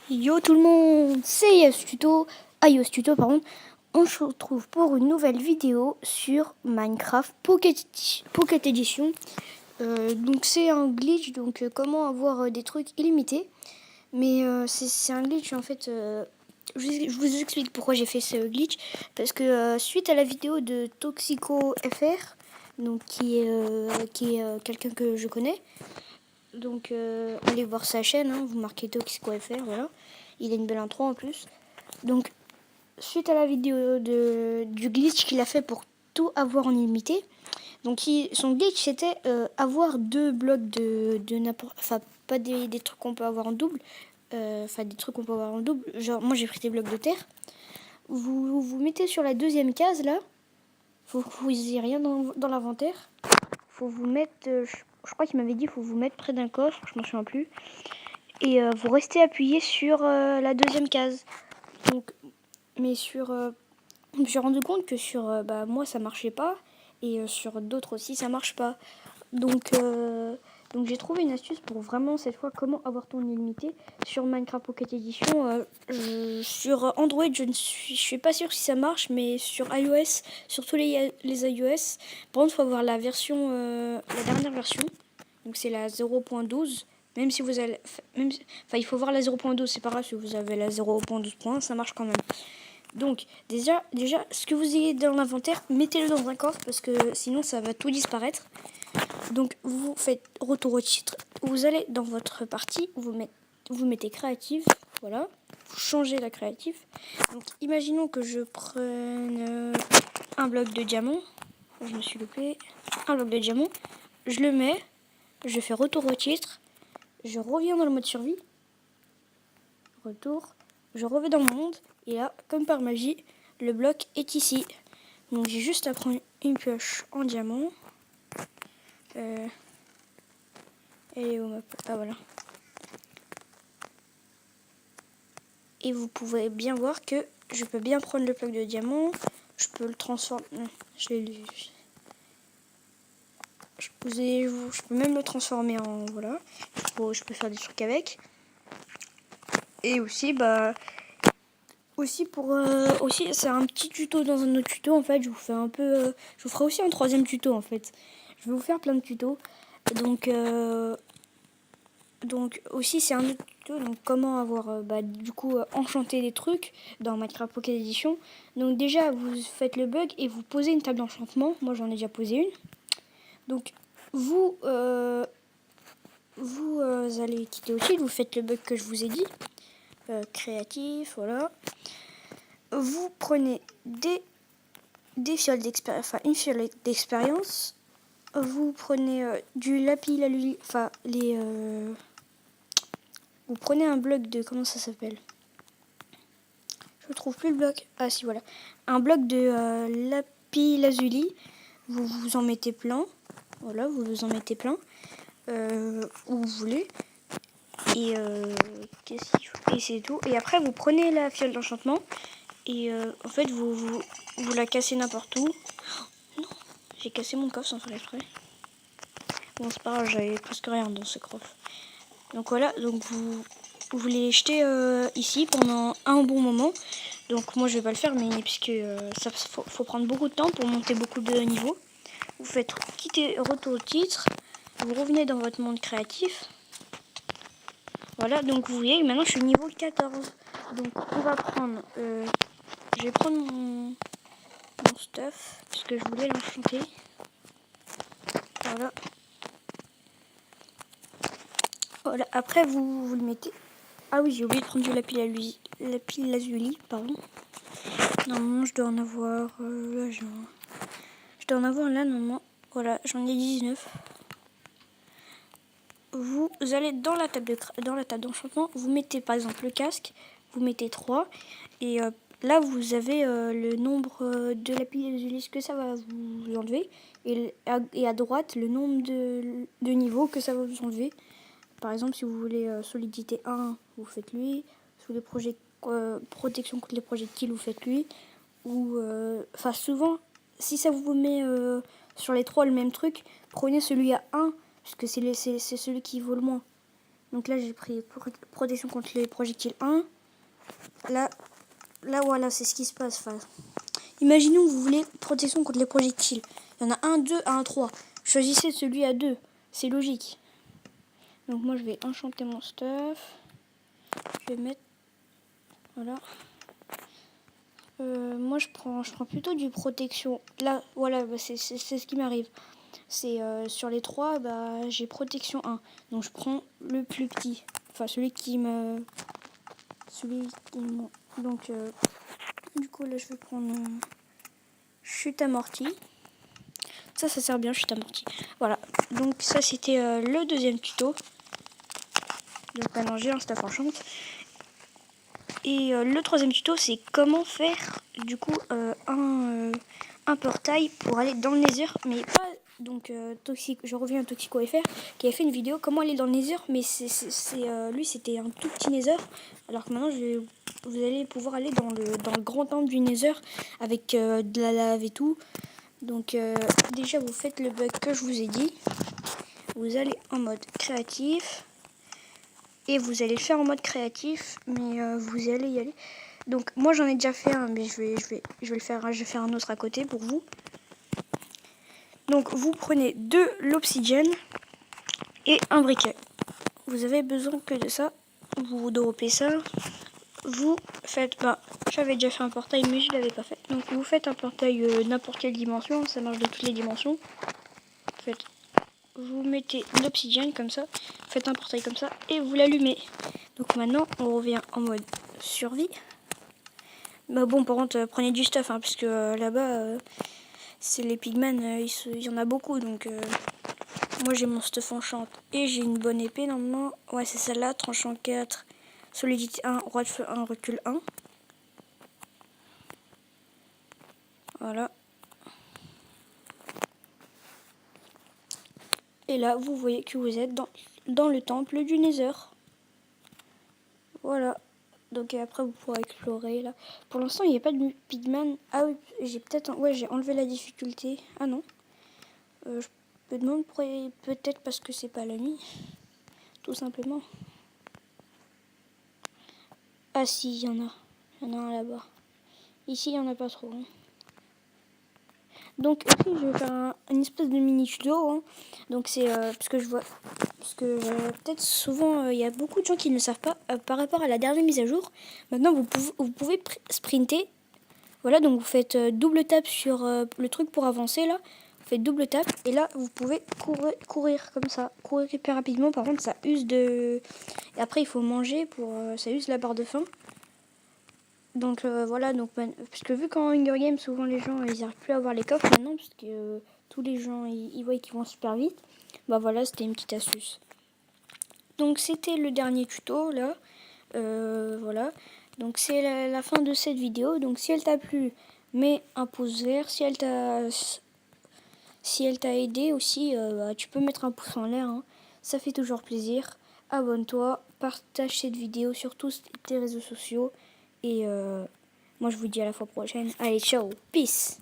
Yo tout le monde, c'est iOS Tuto pardon. On se retrouve pour une nouvelle vidéo sur Minecraft Pocket Edition. Donc c'est un glitch, donc comment avoir des trucs illimités. Mais c'est un glitch en fait. Je vous explique pourquoi j'ai fait ce glitch. Parce que suite à la vidéo de Toxico FR, donc qui est quelqu'un que je connais. Donc allez voir sa chaîne, hein, vous marquez Toxico.fr, voilà. Il a une belle intro en plus. Donc suite à la vidéo du glitch qu'il a fait pour tout avoir en illimité, donc son glitch c'était avoir deux blocs de n'importe, enfin pas des trucs qu'on peut avoir en double, enfin des trucs qu'on peut avoir en double. Genre moi j'ai pris des blocs de terre. Vous mettez sur la deuxième case là. Faut que vous n'ayez rien dans l'inventaire. Faut vous mettre, je crois qu'il m'avait dit, faut vous mettre près d'un coffre, je m'en souviens plus. Et vous restez appuyé sur la deuxième case. Donc, mais je me suis rendu compte que sur moi ça marchait pas et sur d'autres aussi ça marche pas. Donc j'ai trouvé une astuce pour vraiment cette fois comment avoir ton illimité sur Minecraft Pocket Edition. Sur Android je suis pas sûr si ça marche, mais sur iOS, surtout les iOS, par contre il faut avoir la version la dernière version. Donc c'est la 0.12. Même si vous allez, il faut voir la 0.12, c'est pas grave si vous avez la 0.12.1, ça marche quand même. Donc déjà, ce que vous ayez dans l'inventaire, mettez-le dans un coffre parce que sinon ça va tout disparaître. Donc vous faites retour au titre, vous allez dans votre partie, vous mettez créative, voilà, vous changez la créative. Donc imaginons que je prenne un bloc de diamant, je me suis loupé, un bloc de diamant, je le mets, je fais retour au titre, je reviens dans le mode survie, retour, je reviens dans le monde, et là, comme par magie, le bloc est ici. Donc j'ai juste à prendre une pioche en diamant. Elle est où ma pioche ? Ah voilà. Et vous pouvez bien voir que je peux bien prendre le bloc de diamant, je peux le transformer. Je l'ai lu. Je peux même le transformer en voilà. Je peux faire des trucs avec. Et aussi aussi c'est un petit tuto dans un autre tuto en fait. Je vous fais un peu, je vous ferai aussi un troisième tuto en fait. Je vais vous faire plein de tutos. Donc aussi c'est un autre tuto, donc comment avoir enchanter des trucs dans Minecraft Pocket Edition. Donc déjà vous faites le bug et vous posez une table d'enchantement. Moi j'en ai déjà posé une. Donc vous allez quitter au titre, vous faites le bug que je vous ai dit. Créatif, voilà. Vous prenez des fioles d'expérience, enfin une fiole d'expérience. Vous prenez du lapis lazuli, vous prenez un bloc de, comment ça s'appelle ? Je trouve plus le bloc. Ah si, voilà. Un bloc de lapis lazuli. Vous en mettez plein. Voilà, vous en mettez plein. Où vous voulez. Et c'est tout. Et après, vous prenez la fiole d'enchantement. Et en fait, vous la cassez n'importe où. Non, j'ai cassé mon coffre sans faire exprès. Bon, c'est pas grave, j'avais presque rien dans ce coffre. Donc voilà, donc vous les jetez ici pendant un bon moment. Donc moi je vais pas le faire, mais puisque ça faut prendre beaucoup de temps pour monter beaucoup de niveaux. Vous faites retour au titre, vous revenez dans votre monde créatif. Voilà, donc vous voyez, maintenant je suis niveau 14. Donc on va prendre, je vais prendre mon stuff, parce que je voulais l'enchanter. Voilà. Voilà, après vous le mettez. Ah oui, j'ai oublié de prendre du lapis lazuli, pardon. Normalement, je dois en avoir là, je dois en avoir là, normalement. Voilà, j'en ai 19. Vous allez dans la table d'enchantement, vous mettez par exemple le casque, vous mettez 3 et là vous avez le nombre de lapis lazuli que ça va vous enlever et à droite le nombre de niveaux que ça va vous enlever. Par exemple, si vous voulez solidité 1, vous faites lui. Si vous voulez protection contre les projectiles, vous faites lui. Ou, souvent, si ça vous met sur les 3 le même truc, prenez celui à 1, parce que c'est celui qui vaut le moins. Donc là, j'ai pris protection contre les projectiles 1. Là voilà, c'est ce qui se passe. Enfin, imaginons que vous voulez protection contre les projectiles. Il y en a 1, 2, 1, 3. Choisissez celui à 2. C'est logique. Donc moi, je vais enchanter mon stuff. Je vais mettre... Voilà. Moi, je prends plutôt du protection. Là, voilà, bah, c'est ce qui m'arrive. C'est sur les 3, bah, j'ai protection 1. Donc je prends le plus petit. Enfin, celui qui me... Donc, du coup, là, je vais prendre chute amortie. Ça sert bien, chute amortie. Voilà. Donc ça, c'était le deuxième tuto. Donc maintenant, j'ai un staff enchant. Et le troisième tuto, c'est comment faire, du coup, un portail pour aller dans le Nether, mais pas... Donc, je reviens à Toxico.fr qui a fait une vidéo comment aller dans le Nether, mais lui c'était un tout petit Nether, alors que maintenant vous allez pouvoir aller dans le grand temple du Nether avec de la lave et tout. Donc déjà vous faites le bug que je vous ai dit, vous allez en mode créatif et vous allez le faire en mode créatif, mais vous allez y aller. Donc moi j'en ai déjà fait un, mais je vais le faire, je vais faire un autre à côté pour vous. Donc vous prenez de l'obsidienne et un briquet. Vous avez besoin que de ça. Vous dropez ça. Vous faites... j'avais déjà fait un portail, mais je ne l'avais pas fait. Donc vous faites un portail n'importe quelle dimension. Ça marche de toutes les dimensions. Vous mettez de l'obsidienne comme ça. Faites un portail comme ça et vous l'allumez. Donc maintenant, on revient en mode survie. Bah bon, par contre, prenez du stuff, hein, parce que là-bas... c'est les pigmen, il y en a beaucoup, donc moi j'ai mon stuff enchant et j'ai une bonne épée normalement. Ouais, c'est celle-là, tranchant 4, solidité 1, roi de feu 1, recul 1. Voilà. Et là, vous voyez que vous êtes dans le temple du Nether. Voilà. Donc après, vous pourrez explorer là. Pour l'instant, il n'y a pas de pigmen. Ah oui, j'ai peut-être... Ouais, j'ai enlevé la difficulté. Ah non. Je me demande peut-être parce que c'est pas la nuit. Tout simplement. Ah si, il y en a. Il y en a un là-bas. Ici, il n'y en a pas trop. Hein. Donc ici, je vais faire une espèce de mini tuto. Hein. Donc c'est parce que je vois... Parce que peut-être souvent, il y a beaucoup de gens qui ne le savent pas. Par rapport à la dernière mise à jour, maintenant, vous pouvez sprinter. Voilà, donc vous faites double tap sur le truc pour avancer, là. Vous faites double tap. Et là, vous pouvez courir comme ça. Courir hyper rapidement. Par contre, ça use de... Et après, il faut manger pour... ça use la barre de faim. Donc voilà, donc parce que vu qu'en Hunger Games souvent les gens ils n'arrivent plus à avoir les coffres maintenant parce que tous les gens ils voient qu'ils vont super vite. Bah voilà, c'était une petite astuce. Donc c'était le dernier tuto là. Voilà. Donc c'est la fin de cette vidéo. Donc si elle t'a plu, mets un pouce vert. Si elle t'a aidé aussi, bah, tu peux mettre un pouce en l'air. Hein. Ça fait toujours plaisir. Abonne-toi, partage cette vidéo sur tous tes réseaux sociaux. Et moi je vous dis à la fois prochaine. Allez, ciao, peace.